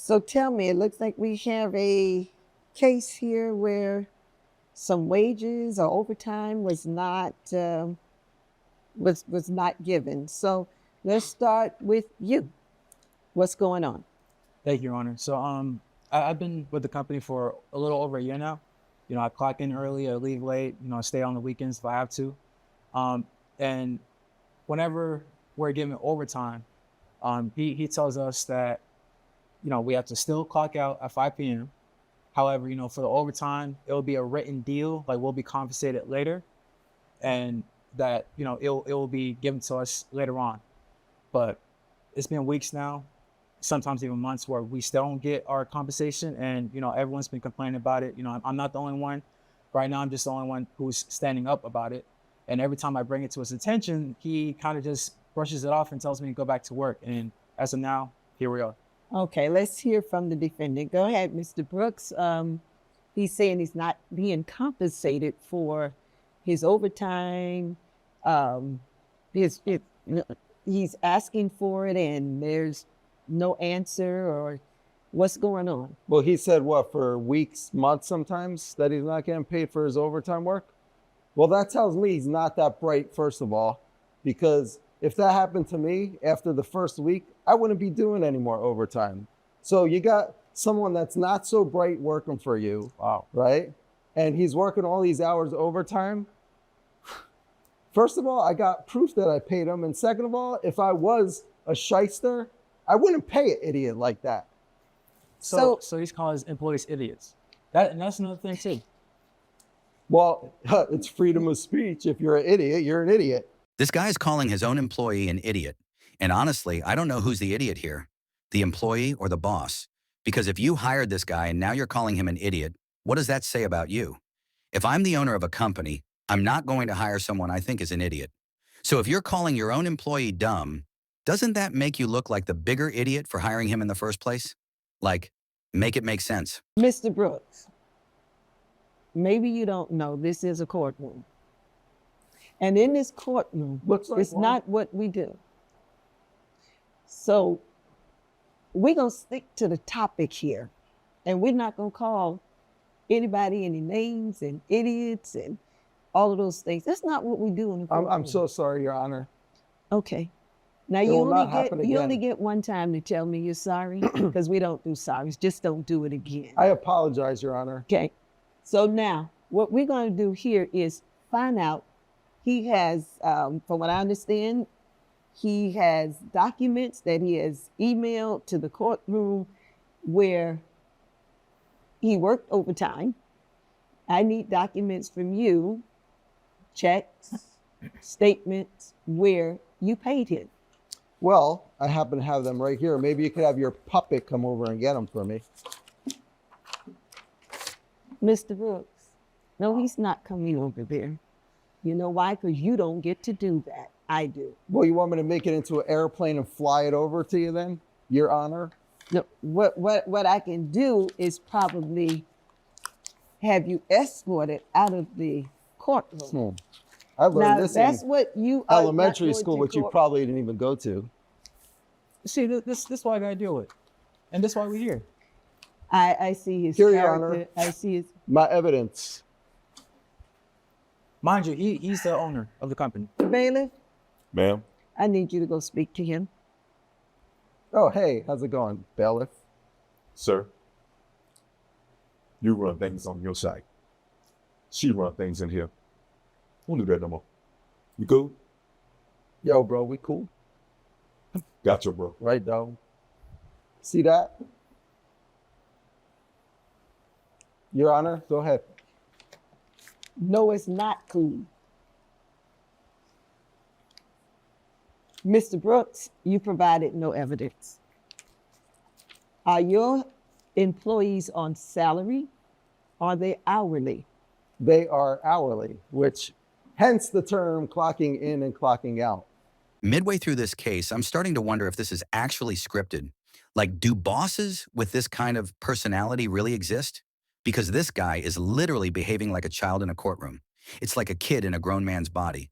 So tell me, it looks like we have a case here where some wages or overtime was not was not given. So let's start with you. What's going on? Thank you, Your Honor. So I've been with the company for a little over a year now. I clock in early, I leave late, I stay on the weekends if I have to. And whenever we're given overtime, he tells us that, we have to still clock out at 5 p.m. However, for the overtime, it'll be a written deal, like we'll be compensated later, and that, it'll be given to us later on. But it's been weeks now, sometimes even months, where we still don't get our compensation, and everyone's been complaining about it. I'm not the only one. Right now, I'm just the only one who's standing up about it. And every time I bring it to his attention, he kind of just brushes it off and tells me to go back to work. And as of now, here we are. Okay, let's hear from the defendant. Go ahead, Mr. Brooks. He's saying he's not being compensated for his overtime. He's asking for it, and there's no answer, or what's going on? Well, he said what, for weeks, months sometimes, that he's not getting paid for his overtime work? Well, that tells me he's not that bright, first of all, because if that happened to me after the first week, I wouldn't be doing any more overtime. So you got someone that's not so bright working for you, Wow. right? And he's working all these hours overtime. First of all, I got proof that I paid him. And second of all, if I was a shyster, I wouldn't pay an idiot like that. So he's calling his employees idiots. And that's another thing too. Well, it's freedom of speech. If you're an idiot, you're an idiot. This guy is calling his own employee an idiot. And honestly, I don't know who's the idiot here, the employee or the boss. Because if you hired this guy and now you're calling him an idiot, what does that say about you? If I'm the owner of a company, I'm not going to hire someone I think is an idiot. So if you're calling your own employee dumb, doesn't that make you look like the bigger idiot for hiring him in the first place? Like, make it make sense. Mr. Brooks, maybe you don't know, this is a courtroom. And in this courtroom, it's not what we do. So we're going to stick to the topic here. And we're not going to call anybody any names and idiots and all of those things. That's not what we do in the courtroom. I'm so sorry, Your Honor. Okay. Now, you only get one time to tell me you're sorry, because we don't do sorries. Just don't do it again. I apologize, Your Honor. Okay. So now, what we're going to do here is find out. He has, from what I understand, he has documents that he has emailed to the courtroom where he worked overtime. I need documents from you, checks, statements, where you paid him. Well, I happen to have them right here. Maybe you could have your puppet come over and get them for me. Mr. Brooks, no, he's not coming over there. You know why? Because you don't get to do that. I do. Well, you want me to make it into an airplane and fly it over to you then, Your Honor? No, what I can do is probably have you escorted out of the courtroom. I learned this that's in what you elementary school, which you probably didn't even go to. See, this is what I got to deal with. And that's why we're here. I see his Here, character. Your Honor. I see his... My evidence. Mind you, he's the owner of the company. Bailiff, Ma'am? I need you to go speak to him. Oh, hey, how's it going, bailiff? Sir? You run things on your side. She run things in here. Don't do that no more. You cool? Yo, bro, we cool? Gotcha, bro. Right, dog. See that? Your Honor, go ahead. No, it's not cool. Mr. Brooks, you provided no evidence. Are your employees on salary? Are they hourly? They are hourly, which hence the term clocking in and clocking out. Midway through this case, I'm starting to wonder if this is actually scripted. Like, do bosses with this kind of personality really exist? Because this guy is literally behaving like a child in a courtroom. It's like a kid in a grown man's body.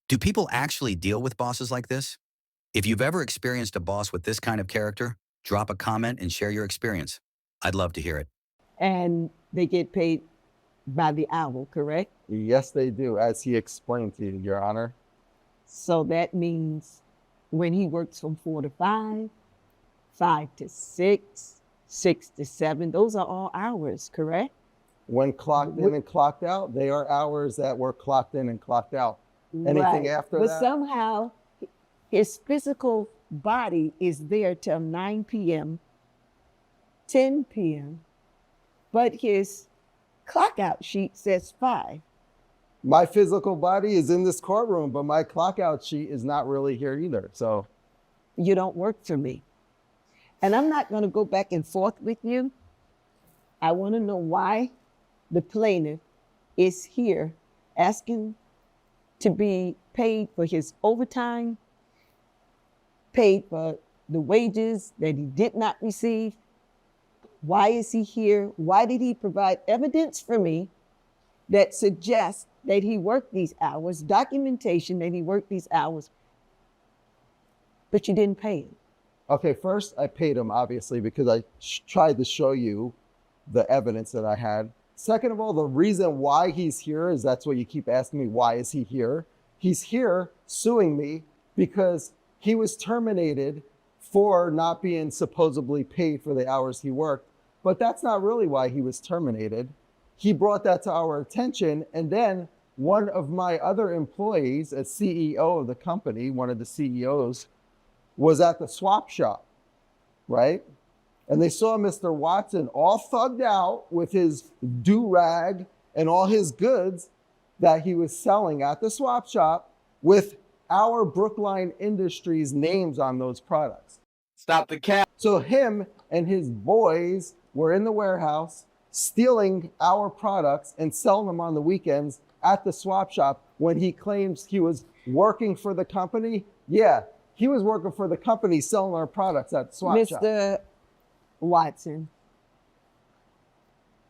Do people actually deal with bosses like this? If you've ever experienced a boss with this kind of character, Drop a comment and share your experience. I'd love to hear it. And they get paid by the hour, correct? Yes, they do, as he explained to you, Your Honor. So that means when he works from 4 to 5, 5 to 6, 6 to 7, those are all hours, correct? When clocked in and clocked out, they are hours that were clocked in and clocked out. Anything after but that? somehow his physical body is there till 9 p.m., 10 p.m., but his clock out sheet says 5. My physical body is in this courtroom, but my clock out sheet is not really here either. So You don't work for me. And I'm not going to go back and forth with you. I want to know why the plaintiff is here asking to be paid for his overtime, paid for the wages that he did not receive. Why is he here? Why did he provide evidence for me that suggests that he worked these hours, documentation that he worked these hours, but you didn't pay him? okay, first I paid him, obviously, because I tried to show you the evidence that I had. Second of all, the reason why he's here is that's what you keep asking me, why is he here? He's here suing me because he was terminated for not being supposedly paid for the hours he worked. But that's not really why he was terminated. He brought that to our attention, and then one of my other employees, a CEO of the company, one of the CEOs, was at the swap shop, right? And they saw Mr. Watson all thugged out with his do-rag and all his goods that he was selling at the swap shop with our Brookline Industries names on those products. Stop the cap. So him and his boys were in the warehouse stealing our products and selling them on the weekends at the swap shop when he claims he was working for the company. Yeah, he was working for the company selling our products at the swap shop. Mr. Watson,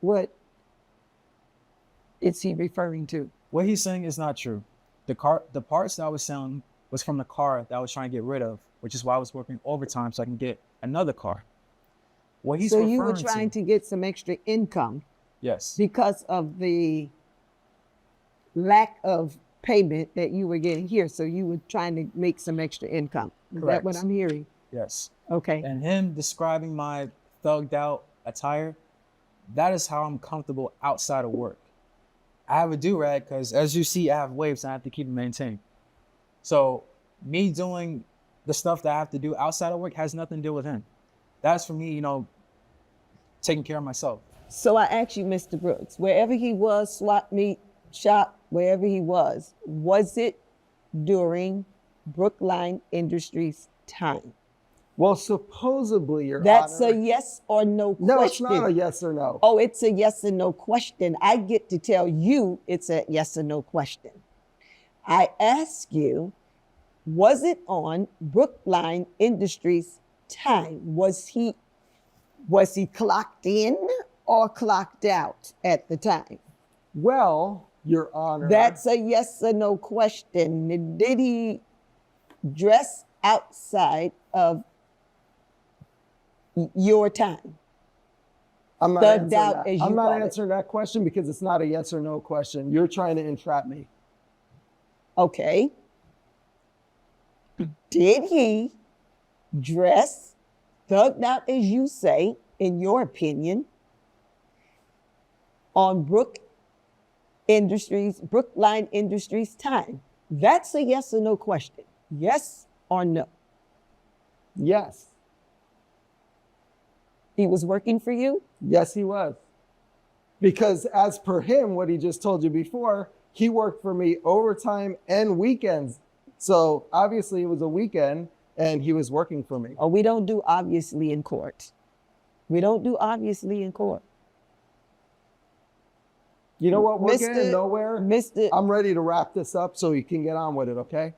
what is he referring to? What he's saying is not true. The parts that I was selling was from the car that I was trying to get rid of, which is why I was working overtime so I can get another car. What he's So referring you were trying to get some extra income yes, because of the lack of payment that you were getting here. So you were trying to make some extra income. Is that what Correct. I'm hearing? yes. Okay. And him describing my thugged out attire, that is how I'm comfortable outside of work. I have a do-rag because as you see, I have waves and I have to keep them maintained. So me doing the stuff that I have to do outside of work has nothing to do with him. That's for me, taking care of myself. So I asked you, Mr. Brooks, wherever he was, swap meet, shop, wherever he was it during Brookline Industries time? Well, supposedly, Your That's Honor. a yes or no question. No, it's not a yes or no. Oh, it's a yes or no question. I get to tell you it's a yes or no question. I ask you, was it on Brookline Industries time? Was he clocked in or clocked out at the time? Well, Your Honor. That's a yes or no question. Did he dress outside of your time? I'm not, the answering doubt, that. as you I'm not call it. answering that question because it's not a yes or no question. You're trying to entrap me. Okay. Did he dress thugged out, as you say, in your opinion, on Brookline Industries time? That's a yes or no question. Yes or no? Yes. He was working for you? Yes, he was. Because as per him, what he just told you before, he worked for me overtime and weekends. So obviously it was a weekend and he was working for me. Oh, we don't do obviously in court. We don't do obviously in court. You know what? We're Mr. getting nowhere. Mr. I'm ready to wrap this up so you can get on with it, okay?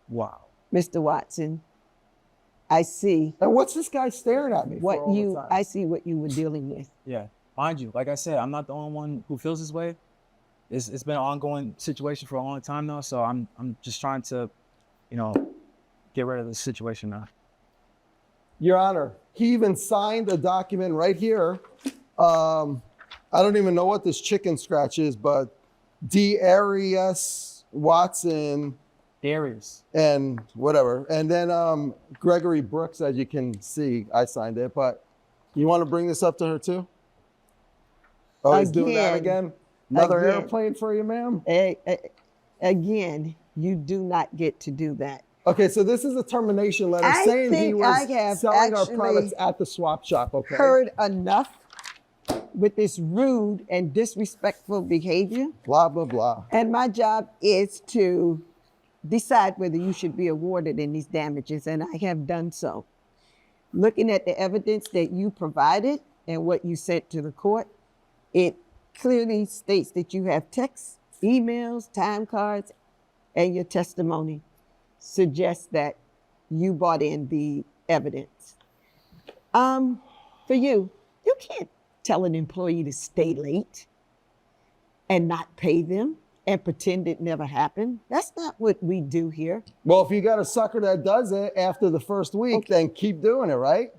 Wow. Mr. Watson, I see And what's this guy staring at me for all the time? I see what you were dealing with. Yeah. Mind you, like I said, I'm not the only one who feels this way. It's been an ongoing situation for a long time now. So I'm just trying to, get rid of the situation now. Your Honor, he even signed a document right here. I don't even know what this chicken scratch is, but Darius Watson Darius. and whatever. And then Gregory Brooks, as you can see, I signed it. But you want to bring this up to her too? Oh, he's doing that again? Another airplane for you, ma'am? Again, you do not get to do that. Okay, so this is a termination letter I saying he think was I have selling our actually products at the swap shop, okay? Heard enough with this rude and disrespectful behavior. Blah, blah, blah. And my job is to decide whether you should be awarded in these damages, and I have done so. Looking at the evidence that you provided and what you sent to the court, it clearly states that you have texts, emails, time cards, and your testimony suggests that you brought in the evidence. For you can't tell an employee to stay late and not pay them and pretend it never happened. That's not what we do here. Well, if you got a sucker that does it after the first week, then keep doing it, right?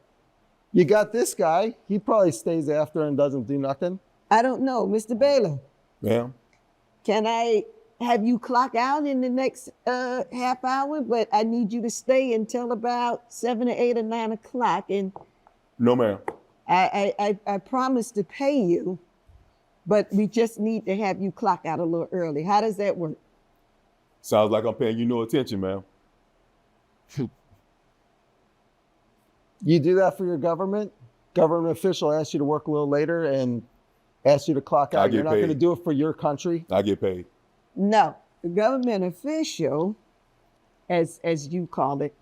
You got this guy, he probably stays after and doesn't do nothing. I don't know, Mr. Baylor. Ma'am? Can I have you clock out in the next half hour? But I need you to stay until about 7 or 8 or 9 o'clock. And No, ma'am. I promise to pay you, but we just need to have you clock out a little early. How does that work? Sounds like I'm paying you no attention, ma'am. You do that for your government? Government official asks you to work a little later and asks you to clock I out. get You're not going to paid. do it for your country? I get paid. No, the government official, as you call it,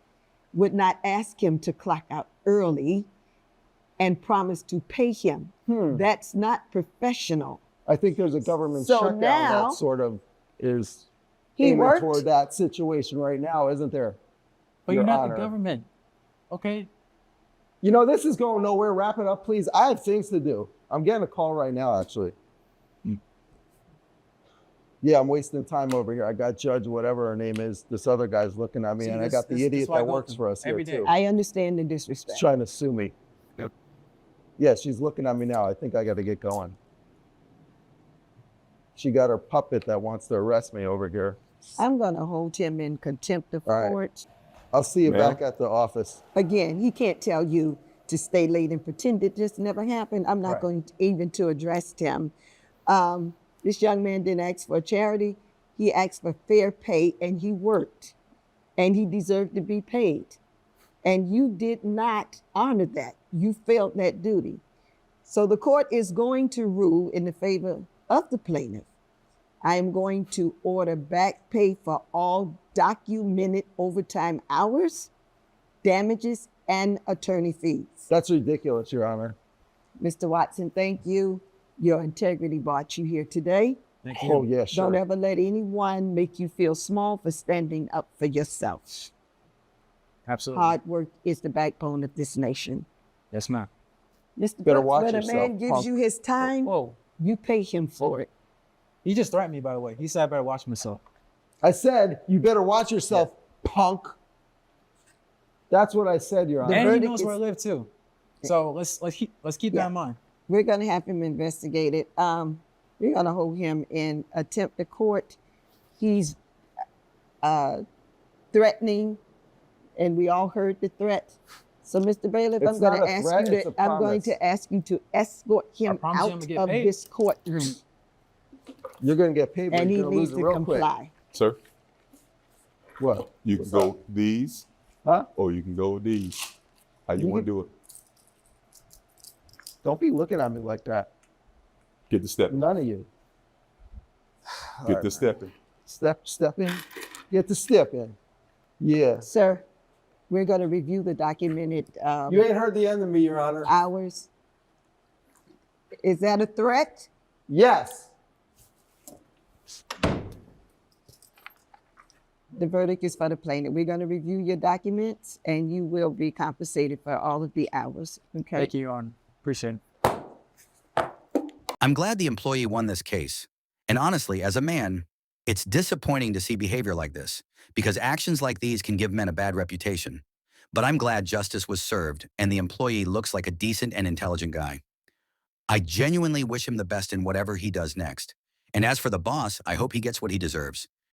would not ask him to clock out early and promise to pay him. That's not professional. I think there's a government So shutdown now- that sort of is He aiming worked. toward that situation right now, isn't there? But you're Your not Honor. the government. Okay. You know, this is going nowhere. Wrap it up, please. I have things to do. I'm getting a call right now, actually. Yeah, I'm wasting time over here. I got Judge, whatever her name is. This other guy's looking at me, See, and I this- got the this- idiot this why I that go works to for us every here, day. too. I understand the She's disrespect. trying to sue me. Yeah, she's looking at me now. I think I got to get going. She got her puppet that wants to arrest me over here. I'm going to hold him in contempt of All right. court. I'll see you Ma'am? back at the office. Again, he can't tell you to stay late and pretend it just never happened. I'm not Right. going to even to address him. This young man didn't ask for charity. He asked for fair pay, and he worked, and he deserved to be paid. And you did not honor that. You failed that duty. So the court is going to rule in the favor of the plaintiff. I am going to order back pay for all documented overtime hours, damages, and attorney fees. That's ridiculous, Your Honor. Mr. Watson, thank you. Your integrity brought you here today. Thank you. Oh, yeah, sure. Don't ever let anyone make you feel small for standing up for yourself. Absolutely. Hard work is the backbone of this nation. Yes, ma'am. Mr. Better Brooks, watch when a yourself, man gives punk. you his time, Whoa. you pay him for it. He just threatened me, by the way. He said I better watch myself. I said, you better watch yourself, punk. That's what I said, Your Honor. And he verdict knows where I is- live too. So let's keep that in mind. We're going to have him investigated. We're going to hold him in contempt of court. He's threatening, and we all heard the threat. So, Mr. Bailiff, It's I'm going not to a ask threat, you it's to. a I'm going promise. to ask you to escort him promise you I'm out gonna get of paid. this courtroom, You're going to get paid, but and he you're going to needs lose it to real quick. comply. Sir, What? you can go these, Huh? or you can go with these. How you You want can- to do it? Don't be looking at me like that. Get the step. None of you. Get the step in. Step in. Get the step in. Yeah. Sir, we're going to review the documented You ain't heard the end of me, Your Honor. hours. Is that a threat? Yes. The verdict is for the plaintiff. We're going to review your documents, and you will be compensated for all of the hours. Okay. Thank you, Your Honor. Appreciate it. I'm glad the employee won this case. And honestly, as a man, it's disappointing to see behavior like this because actions like these can give men a bad reputation. But I'm glad justice was served and the employee looks like a decent and intelligent guy. I genuinely wish him the best in whatever he does next. And as for the boss, I hope he gets what he deserves.